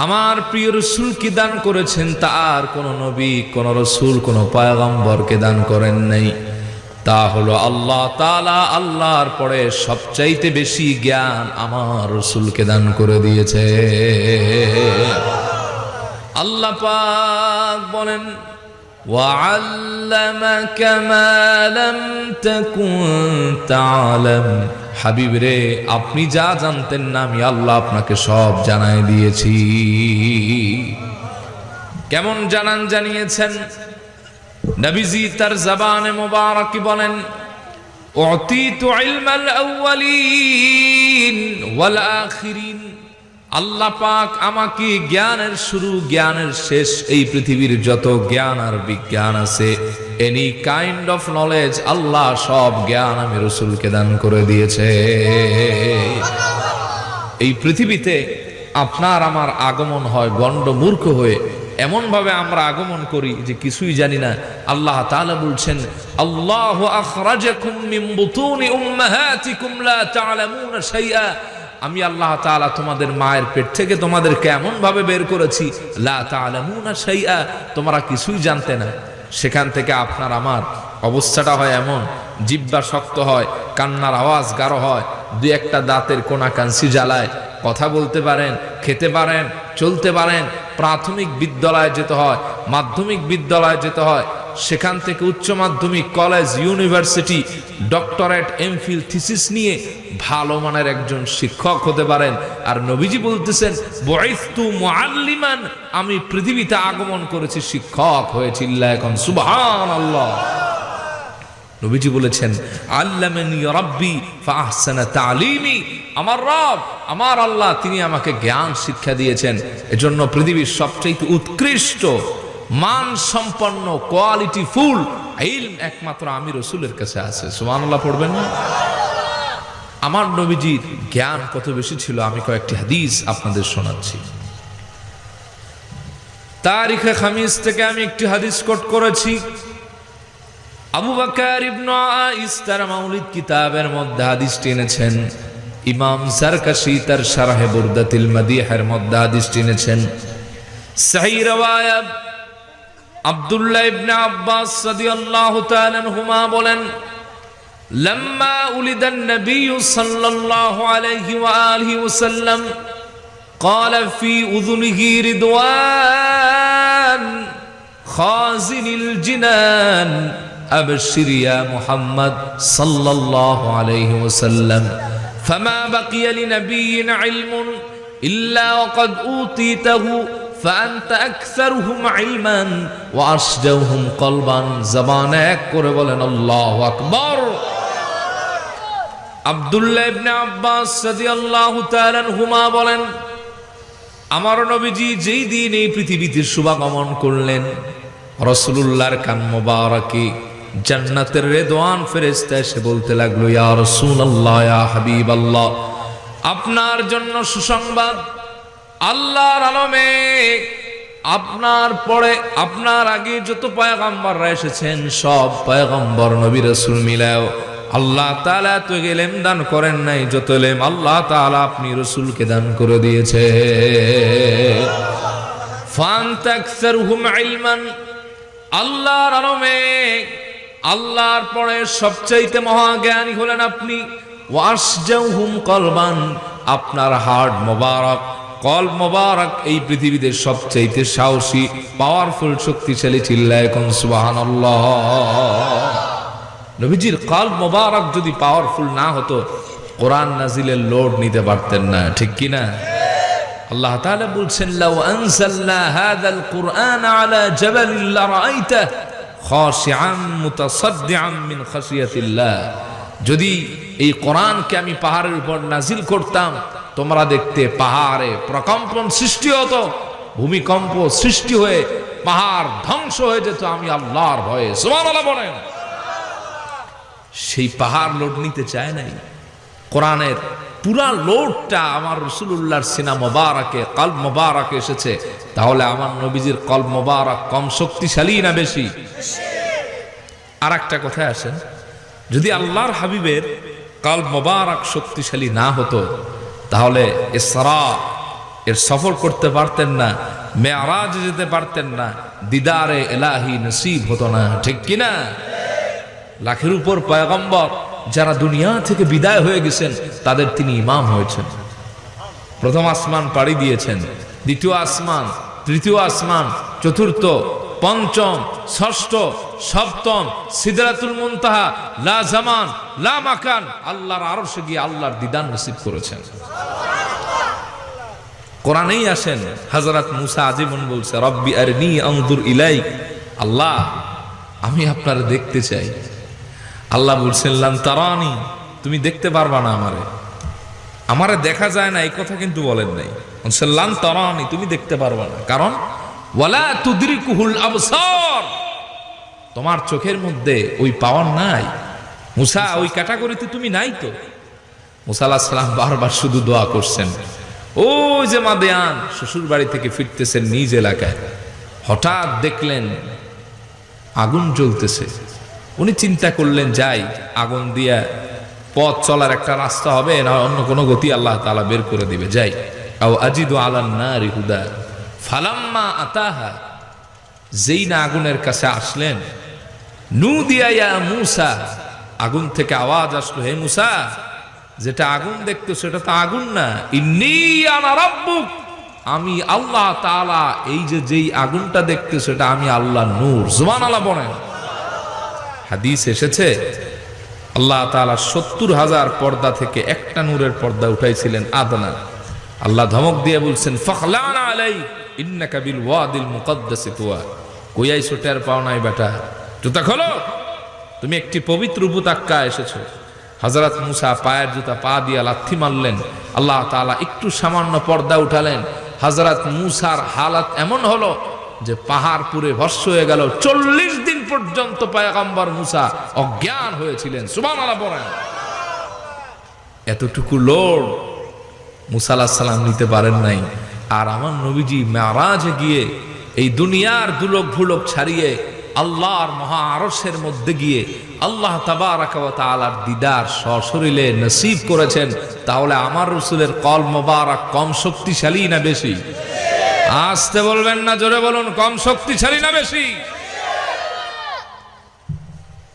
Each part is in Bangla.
আমার প্রিয় রাসূলকে দান করেছেন, তার কোন নবী, কোন রাসূল, কোন পয়গম্বরকে দান করেন নাই। তা হলো আল্লাহ তাআলা আল্লাহর পরে সবচাইতে বেশি জ্ঞান আমার রাসূলকে দান করে দিয়েছে। আল্লাহ পাক বলেন, ওয়া'আল্লামাকা মা লাম তাকুন তা'লাম। হাবিব রে, আপনি যা জানতেন না আমি আল্লাহ আপনাকে সব জানাই দিয়েছি। কেমন জানিয়েছেন? নবীজি তার জবানে মুবারকি বলেন, উতিতু ইলমাল আউয়ালিন ওয়াল আখিরিন। আল্লাহ পাক আমাকে জ্ঞানের শুরু, জ্ঞানের শেষ, এই পৃথিবীর যত জ্ঞান আর বিজ্ঞান আছে, এনি কাইন্ড অফ নলেজ, আল্লাহ সব জ্ঞান আমি রাসূলকে দান করে দিয়েছে। এই পৃথিবীতে আপনার আমার আগমন হয় গণ্ড মূর্খ হয়ে, এমন ভাবে আমরা আগমন করি যে কিছুই জানি না। আল্লাহ তাআলা বলছেন, আল্লাহু আখরাজাকুম মিন বুতুনি উম্মাহাতিকুম লা তা'লামুনা শাইআ। আমি আল্লাহ তাআলা তোমাদের মায়ের পেট থেকে তোমাদেরকে এমন ভাবে বের করেছি, লা তা'লামুনা শাইআ, তোমরা কিছুই জানতে না। সেখান থেকে আপনার আমার অবস্থাটা হয় এমন, জিহ্বা শক্ত হয়, কান্নার আওয়াজ গাঢ় হয়, দুই একটা দাঁতের কোনা কাঞ্চি জ্বালায়, কথা বলতে পারেন, খেতে পারেন, চলতে পারেন। প্রাথমিক বিদ্যালয়ে যেতে হয়, মাধ্যমিক বিদ্যালয়ে যেতে হয়, সেখান থেকে উচ্চ মাধ্যমিক, college, university, doctorate, MPhil, thesis নিয়ে ভালো মানের একজন শিক্ষক হতে পারেন। আর নবীজি বলতেছেন, বুইসতু মুআল্লিমান, আমি পৃথিবীতে আগমন করেছি শিক্ষক হয়ে। চিল্লা এখন সুবহানাল্লাহ। নবীজি বলেছেন, আল্লামানি রাব্বি ফাআহসানা তা'লিমি, আমার রব, আমার আল্লাহ, তিনি আমাকে জ্ঞান শিক্ষা দিয়েছেন। এজন্য পৃথিবীর সবচেয়ে উৎকৃষ্ট মান সম্পন্ন কোয়ালিটি ফুল ইলম একমাত্র আমি রাসূলের কাছে আছে। সুবহানাল্লাহ পড়বেন না? আমার নবীজির জ্ঞান কত বেশি ছিল আমি কয়েকটি হাদিস আপনাদের শোনাচ্ছি। তারিখে খামিস থেকে আমি একটি হাদিস কোট করেছি। আবু বকর ইবনে আইস তার মাউলিদ কিতাবের মধ্যে হাদিসটি এনেছেন। ইমাম জারকাশি তার শারহে বুরদাতুল মাদিহের মধ্যে হাদিসটি এনেছেন। সহিহ riwayat আব্দুল্লাহ ইবনে আব্বাস রাদিয়াল্লাহু তাআলা আনহুমা বলেন, লাম্মা উলিদান নবী সাল্লাল্লাহু আলাইহি ওয়া আলিহি ওয়াসাল্লাম قال في اذنه رضوان خازن الجنان أبشر يا محمد صلى الله عليه وسلم فما بقي لنبي علم إلا وقد أوتيته فأنت أكثرهم علما وأشجعهم قلبا زبانك قربلن الله أكبر। আব্দুল্লাহ ইবনে আব্বাস রাদিয়াল্লাহু তাআলা আনহুমা বলেন, আমার নবীজি যেই দিন এই পৃথিবীতে শুভাগমন করলেন, রাসূলুল্লাহর কান মোবারকে জান্নাতের রেদওয়ান ফেরেশতা এসে বলতে লাগলো, ইয়া রাসূলুল্লাহ, ইয়া হাবিবাল্লাহ, আপনার জন্য সুসংবাদ। আল্লাহর আলমে আপনার পরে, আপনার আগে যত পয়গম্বররা এসেছেন, সব পয়গম্বর নবী রাসূল মিলাও আল্লাহ তাআলা তো ইলম দান করেন নাই, যত ইলম আল্লাহ তাআলা আপনি রাসূলকে দান করে দিয়েছে। ফান্তা আকসারুহুম ইলমান, আল্লাহর আলমে আল্লাহর পরে সবচাইতে মহাজ্ঞানী হলেন আপনি। ওয়াসজাউহুম কলবান, আপনার হার্ট মোবারক, কলব মোবারক এই পৃথিবীতে সবচাইতে সাহসী, পাওয়ারফুল, শক্তিশালী। চিল্লায় এখন সুবহানাল্লাহ। নবীজির কলব মোবারক যদি পাওয়ারফুল না হতো, কোরআন নাজিলের লোড নিতে পারতেন না, ঠিক কি না? আল্লাহ তাআলা বলছেন, লাউ আনজালনা হাযাল কুরআন আলা জাবালিন লারাআইতা খাশিআন মুতাসাদ্দিআন মিন খাশিয়াতিল্লাহ। যদি এই কোরআনকে আমি পাহাড়ের উপর নাজিল করতাম, তোমরা দেখতে পাহাড়ে প্রকম্পন সৃষ্টি হতো, ভূমিকম্প সৃষ্টি হয়ে পাহাড় ধ্বংস হয়ে যেত আমি আল্লাহর ভয়ে। সুবহানাল্লাহ বলেন। সেই পাহাড় লোড নিতে চায় নাই। কোরআনের পুরা লোডটা আমার রাসূলুল্লাহর সিনা মোবারকে, কলব মোবারকে এসেছে। তাহলে আমার নবীজির কলব মোবারক কম শক্তিশালী না বেশি? আর একটা কথায় আসেন, যদি আল্লাহর হাবিবের কলব মোবারক শক্তিশালী না হতো, তাহলে ইসরা এর সফর করতে পারতেন না, মেরাজ যেতে পারতেন না, দিদারে ইলাহি নসিব হতো না, ঠিক কিনা? লাখের উপর পয়গম্বর যারা দুনিয়া থেকে বিদায় হয়ে গেছেন তাদের তিনি ইমাম হয়েছেন। প্রথম আসমান পাড়ি দিয়েছেন, দ্বিতীয় আসমান, তৃতীয় আসমান, চতুর্থ, পঞ্চম, ষষ্ঠ, সপ্তম, সিদরাতুল মুনতাহা, লা জামান লা মাকান, আল্লাহর আরশে গিয়ে আল্লাহর দিদার নসিব করেছেন। কোরআনেই আসেন, হযরত মুসা আজীবন বলছে, রব্বি আরনি আনজুর ইলাইক, আল্লাহ আমি আপনারে দেখতে চাই। আল্লাহ বলছেন লান তারানি, তুমি দেখতে পারবা না আমারে দেখা যায় না, এই কথা কিন্তু বলেন নাই। বলছেন লান তারানি, তুমি দেখতে পারবা না, কারণ ওয়ালা তুদরিকুহুল আবসার, তোমার চোখের মধ্যে ওই পাওয়ার নাই। মুসা ওই ক্যাটাগরিতে তুমি নাই তো। মুসা আলাইহিস সালাম বারবার শুধু দোয়া করছেন। ওই যে মাদিয়ান শ্বশুর বাড়ি থেকে ফিরতেছেন নিজ এলাকায়, হঠাৎ দেখলেন আগুন জ্বলতেছে। উনি চিন্তা করলেন যাই, আগুন দিয়া পথ চলার একটা রাস্তা হবে, না অন্য কোনো গতি আল্লাহ তাআলা বের করে দিবে, যাই। আও আজিদু আলান নারি হুদা, ফালাম্মা আতাহা, যেই না আগুনের কাছে আসলেন, নুদিয়া ইয়া মুসা, আগুন থেকে আওয়াজ আসলো, হে মুসা, যেটা আগুন দেখতো সেটা তো আগুন না, ইন্নী আনা রাব্বুক, আমি আল্লাহ তাআলা, এই যে যেই আগুনটা দেখতে সেটা আমি আল্লাহ, নূর। সুবহানাল্লাহ বলেন। হাদিস এসেছে আল্লাহ তাআলা ৭০,০০০ পর্দা থেকে একটা নূরের পর্দা উঠাইছিলেন আদনা। আল্লাহ ধমক দিয়ে বলছেন, ফাখলানা আলাই ইন্নাকা বিল ওয়াদিল মুকদ্দাসি তুয়া, কইয়াই ছোটার পাও নাই বেটা, জুতা খোলো, তুমি একটি পবিত্র উপত্যকা এসেছো। হযরত মুসা পায়ের জুতা পা দিয়া লাথি মারলেন, আল্লাহ তাআলা একটু সামান্য পর্দা উঠালেন। হযরত মুসার হালাত এমন হলো যে পাহাড় পুরে ভস্ম হয়ে গেল। ৪০ দিন পর্যন্ত পয়গম্বর মুসা অজ্ঞান হয়েছিলেন। সুবহানাল্লাহ বলেন। এতটুকু লোড মুসা আলাইহিস সালাম নিতে পারেন নাই। আর আমার নবীজি মেরাজে গিয়ে এই দুনিয়ার দুলক ভুলক ছাড়িয়ে আল্লাহর মহা আরশের মধ্যে গিয়ে আল্লাহ তাবারাকা ওয়া তাআলার দিদার সশরীরে নসিব করেছেন। তাহলে আমার রাসূলের কল মোবারক কম শক্তিশালী না বেশি? আসতে বলবেন না, জোরে বলুন, কম শক্তিশালী না বেশি?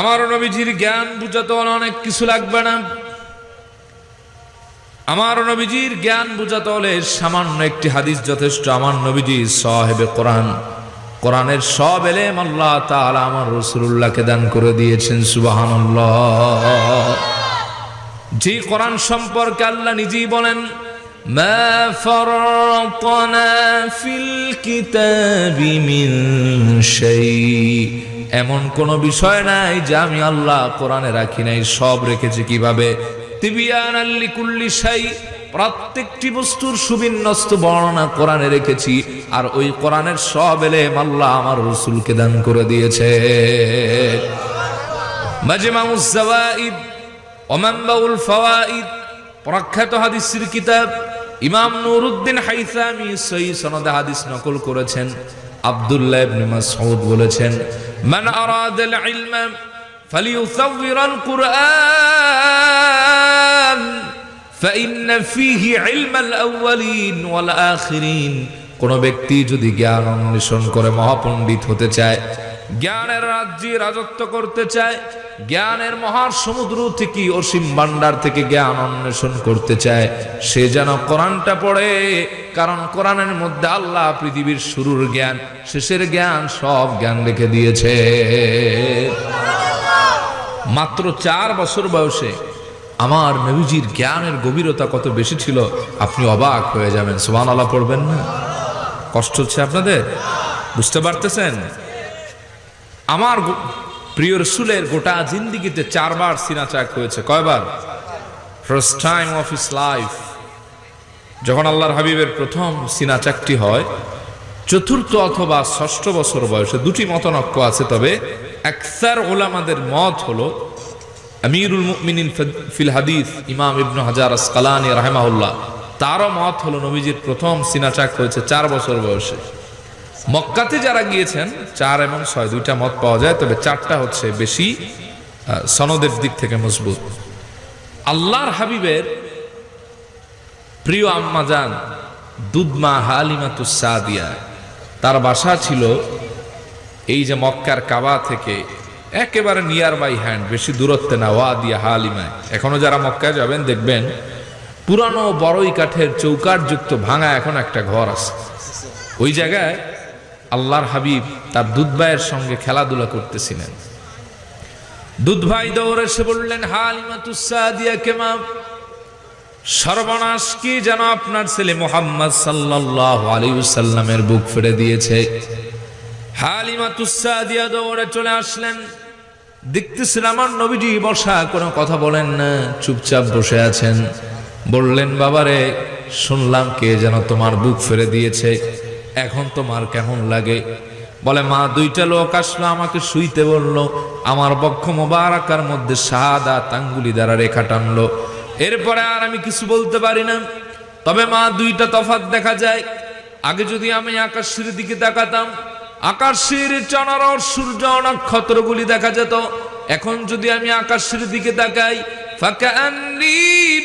আমার নবীজির জ্ঞান বুঝাতে অনেক কিছু লাগবে না। আমার নবীজির জ্ঞান বুঝাতে হলে সামান্য একটি হাদিস যথেষ্ট। আমার নবীজি সাহেবে কোরআন, কোরআনের সব এলেম আল্লাহ তাআলা আমার রাসূলুল্লাহকে দান করে দিয়েছেন। সুবহানাল্লাহ। যে কোরআন সম্পর্কে আল্লাহ নিজেই বলেন, মা ফারাতনা ফিল কিতাবি মিন শাই, এমন কোন বিষয় নাই যে আমি আল্লাহ কোরআনে রাখি নাই, সব রেখেছি। কিভাবে? তিবিয়ানাল লিকুল্লি শাই, প্রত্যেকটি বস্তুর সুবিন্যস্ত বর্ণনা কোরআনে রেখেছি। আর ওই কোরআনের সব এলেম আল্লাহ আমার রাসূলকে দান করে দিয়েছে। মাজমাউজ যাওয়াইদ ওয়া মানবাউল ফাওয়াইদ, প্রখ্যাত হাদিসের কিতাব। ইমাম নুরউদ্দিন হাইসামি সহিহ সনদে হাদিস নকল করেছেন। আব্দুল্লাহ ইবনে মাসউদ বলেছেন, মান আরাদাল ইলমা ফালিয়ুসাওয়িরাল কুরআন ফাইন্না ফীহি ইলমাল আউয়ালিন ওয়াল আখিরিন। কোন ব্যক্তি যদি জ্ঞান অন্বেষণ করে মহাপণ্ডিত হতে চায়, জ্ঞানের রাজ্যে রাজত্ব করতে চায়, জ্ঞানের মহাসমুদ্র থেকে, অসীম ভান্ডার থেকে জ্ঞান অন্বেষণ করতে চায়, সে যেন কোরআনটা পড়ে। কারণ কোরআনের মধ্যে আল্লাহ পৃথিবীর শুরুর জ্ঞান, শেষের জ্ঞান, সব জ্ঞান রেখে দিয়েছে। মাত্র 4 বছর বয়সে আমার নবীজির জ্ঞানের গভীরতা কত বেশি ছিল আপনি অবাক হয়ে যাবেন। সুবহানাল্লাহ পড়বেন না? কষ্ট হচ্ছে আপনাদের? বুঝতে পারতেছেন? আমার প্রিয় রাসূলের গোটা জিন্দেগিতে 4 বার সিনা চাক হয়েছে। কয়বার? First time of his life, যখন আল্লাহর হাবিবের প্রথম সিনা চাকটি হয় 4র্থ অথবা 6ষ্ঠ বছর বয়সে। 2টি মতনক্য আছে, তবে আকসার উলামাদের মত হলো, আমিরুল মুমিনিন ফিল হাদিস ইমাম ইবনে হাজার আসকালানী রাহিমাহুল্লাহ, তারও মত হলো নবীজির প্রথম সিনা চাক হয়েছে 4 বছর বয়সে। মক্কাতে যারা গিয়েছেন 4 এবং 6 দুইটা মত পাওয়া যায়, তবে 4টা হচ্ছে বেশি সনদের দিক থেকে মজবুত। আল্লাহর হাবিবের প্রিয় আম্মা জান দুধমা হালিমাতুস সাদিয়া, তার বাসা ছিল এই যে মক্কার কাবা থেকে একেবারে নিয়ার বাই হ্যান্ড, বেশি দূরত্বে না, ওয়াদিয়া হালিমায়। এখনো যারা মক্কায় যাবেন দেখবেন পুরানো বড়ই কাঠের চৌকাঠযুক্ত ভাঙা এখন একটা ঘর আছে। ওই জায়গায় আল্লাহর হাবিব তার দুধ ভাইয়ের সঙ্গে খেলাধুলা করতেছিলেন। দুধ ভাই দৌড়ে এসে বললেন, হালিমাতুস সাদিয়া কেমা, সর্বনাশ কি যেন আপনার ছেলে মুহাম্মদ সাল্লাল্লাহু আলাইহি ওয়াসাল্লামের বুক ফেড়ে দিয়েছে। হালিমাতুস সাদিয়া দৌড়ে চলে আসলেন। দেখতেছেন আমার নবীজি বসা, কোনো কথা বলেন না, চুপচাপ বসে আছেন। বললেন, বাবারে, শুনলাম কে যেন তোমার বুক ফেড়ে দিয়েছে, এখন তোমার কেমন লাগে? বলে, মা, দুইটা লোক আসলো, আমাকে শুইতে বললো, আমার বক্ষ মোবারকার মধ্যে শাহাদাত আঙ্গুলি দ্বারা রেখা টানলো, এরপরে আর আমি কিছু বলতে পারি না। তবে মা, দুইটা তফাৎ দেখা যায়। আগে যদি আমি আকাশের দিকে তাকাতাম, আকাশের চাঁদ সূর্য নক্ষত্রগুলি দেখা যেত। এখন যদি আমি আকাশের দিকে তাকাই, ফাকান্নি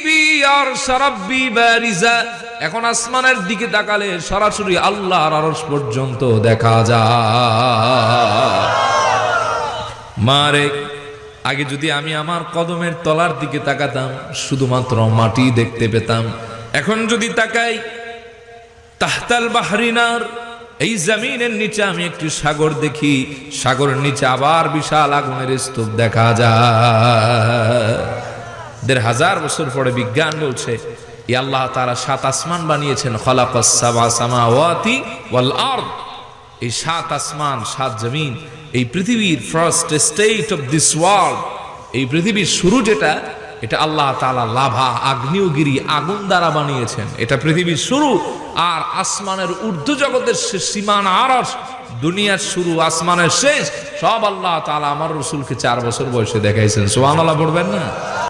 বিআরশি রাব্বি বারিজা, এখন আসমানের দিকে তাকালে সরাসরি আল্লাহর আরশ পর্যন্ত দেখা যায়। মারে, আগে যদি আমি আমার কদমের তলার দিকে তাকাতাম, শুধুমাত্র মাটি দেখতে পেতাম। এখন যদি তাকাই, তাহতাল বাহরিনার, এই জমিনের নিচে আমি একটি সাগর দেখি, সাগরের নিচে আবার বিশাল আগুনের স্তূপ দেখা যায়। ১,৫০০ বছর পরে বিজ্ঞান বলছে, এই আল্লাহ তাআলা ৭ আসমান বানিয়েছেন। খালাকাস সাবআ সামাওয়াতি ওয়াল আরদ, এই ৭ আসমান ৭ জমিন, এই পৃথিবীর first state of this world, এই পৃথিবীর শুরু যেটা, এটা আল্লাহ তাআলা লাভা, আগ্নেয়গিরি, আগুন দ্বারা বানিয়েছেন। এটা পৃথিবীর শুরু। আর আসমানের ঊর্ধ্ব জগতের সীমানা আরশ, দুনিয়ার শুরু, আসমানের শেষ, সব আল্লাহ তাআলা আমার রাসূলকে 4 বছর বয়সে দেখাইছেন। সুবহানাল্লাহ পড়বেন না?